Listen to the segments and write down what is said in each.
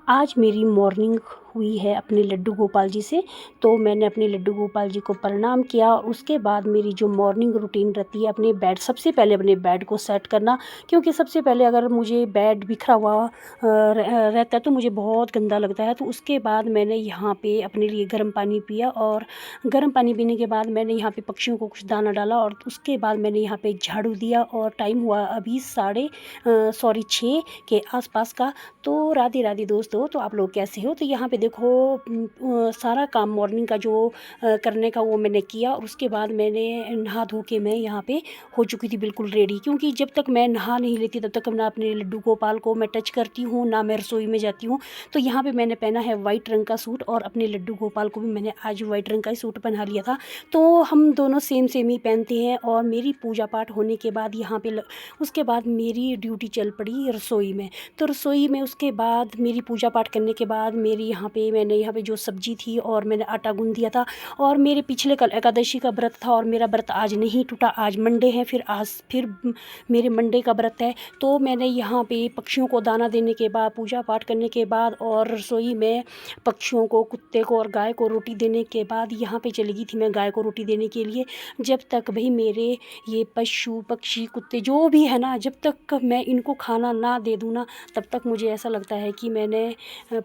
आज मेरी मॉर्निंग हुई है अपने लड्डू गोपाल जी से। तो मैंने अपने लड्डू गोपाल जी को प्रणाम किया और उसके बाद मेरी जो मॉर्निंग रूटीन रहती है, अपने बेड सबसे पहले अपने बेड को सेट करना। क्योंकि सबसे पहले अगर मुझे बेड बिखरा हुआ रहता है तो मुझे बहुत गंदा लगता है। तो उसके बाद मैंने यहाँ पे अपने लिए गर्म पानी पिया और गर्म पानी पीने के बाद मैंने यहाँ पे पक्षियों को कुछ दाना डाला और उसके बाद मैंने यहाँ पे एक झाड़ू दिया और टाइम हुआ अभी 6:30 के आसपास का। तो राधे राधे दोस्तों, तो आप लोग कैसे हो? तो यहाँ पे देखो सारा काम मॉर्निंग का जो करने का वो मैंने किया और उसके बाद मैंने नहा धो के मैं यहाँ पे हो चुकी थी बिल्कुल रेडी। क्योंकि जब तक मैं नहा नहीं लेती तब तक ना अपने लड्डू गोपाल को मैं टच करती हूँ, ना मैं रसोई में जाती हूँ। तो यहाँ पे मैंने पहना है वाइट रंग का सूट और अपने लड्डू गोपाल को भी मैंने आज वाइट रंग का ही सूट पहना लिया था। तो हम दोनों सेम सेम ही पहनते हैं। और मेरी पूजा पाठ होने के बाद यहाँ पे उसके बाद मेरी ड्यूटी चल पड़ी रसोई में। तो रसोई में उसके बाद मेरी पूजा पाठ करने के बाद मैंने यहाँ पे जो सब्जी थी और मैंने आटा गूंद दिया था। और मेरे पिछले कल एकादशी का व्रत था और मेरा व्रत आज नहीं टूटा। आज मंडे है, फिर मेरे मंडे का व्रत है। तो मैंने यहाँ पे पक्षियों को दाना देने के बाद, पूजा पाठ करने के बाद और रसोई में पक्षियों को, कुत्ते को और गाय को रोटी देने के बाद यहाँ पे चली गई थी मैं गाय को रोटी देने के लिए। जब तक भाई मेरे ये पशु पक्षी कुत्ते जो भी है ना, जब तक मैं इनको खाना ना दे दूँ ना, तब तक मुझे ऐसा लगता है कि मैंने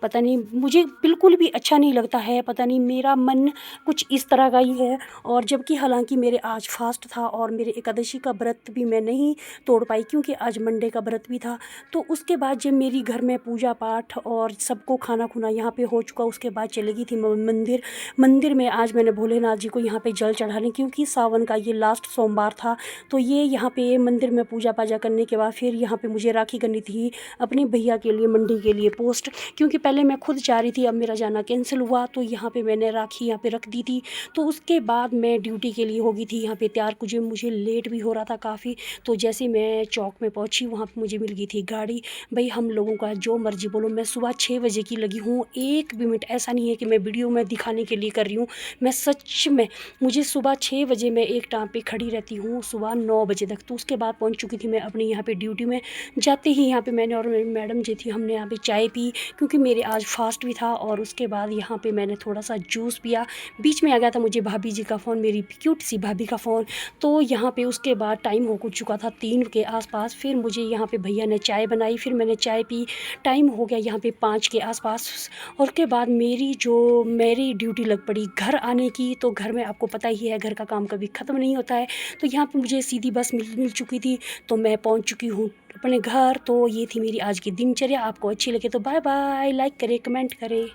पता नहीं, मुझे बिल्कुल भी अच्छा नहीं लगता है। पता नहीं, मेरा मन कुछ इस तरह का ही है। और जबकि हालांकि मेरे आज फास्ट था और मेरे एकादशी का व्रत भी मैं नहीं तोड़ पाई क्योंकि आज मंडे का व्रत भी था। तो उसके बाद जब मेरी घर में पूजा पाठ और सबको खाना खुना यहाँ पे हो चुका, उसके बाद चली गई थी मंदिर में। आज मैंने भोलेनाथ जी को यहाँ पे जल चढ़ाने, क्योंकि सावन का ये लास्ट सोमवार था। तो ये यहाँ पे मंदिर में पूजा पाजा करने के बाद फिर यहाँ पे मुझे राखी करनी थी अपने भैया के लिए, मंडी के लिए पोस्ट। क्योंकि पहले मैं खुद जा रही थी, अब मेरा जाना कैंसिल हुआ। तो यहाँ पे मैंने राखी यहाँ पे रख दी थी। तो उसके बाद मैं ड्यूटी के लिए हो गई थी यहाँ पे तैयार। कुछ मुझे लेट भी हो रहा था काफ़ी। तो जैसे मैं चौक में पहुँची, वहाँ पर मुझे मिल गई थी गाड़ी। भाई हम लोगों का जो मर्जी बोलो, मैं सुबह 6 बजे की लगी हूँ। एक भी मिनट ऐसा नहीं है कि मैं वीडियो में दिखाने के लिए कर रही हूँ, मैं सच में, मुझे सुबह 6 बजे मैं एक टाइम पे खड़ी रहती हूँ, सुबह 9 बजे तक। तो उसके बाद पहुँच चुकी थी मैं अपनी यहाँ पे ड्यूटी में। जाते ही यहाँ पे मैंने और मेरी मैडम जी थी, हमने यहाँ पे चाय पी क्योंकि मेरे आज फास्ट भी था। और उसके बाद यहाँ पे मैंने थोड़ा सा जूस पिया। बीच में आ गया था मुझे भाभी जी का फ़ोन, मेरी क्यूट सी भाभी का फ़ोन। तो यहाँ पे उसके बाद टाइम हो चुका था 3 के आसपास। फिर मुझे यहाँ पे भैया ने चाय बनाई, फिर मैंने चाय पी। टाइम हो गया यहाँ पे 5 के आसपास। और उसके बाद मेरी ड्यूटी लग पड़ी घर आने की। तो घर में आपको पता ही है, घर का काम कभी ख़त्म नहीं होता है। तो यहाँ पे मुझे सीधी बस मिल चुकी थी। तो मैं पहुँच चुकी हूँ अपने घर। तो ये थी मेरी आज की दिनचर्या। आपको अच्छी लगे तो बाय बाय, लाइक करें, कमेंट करें।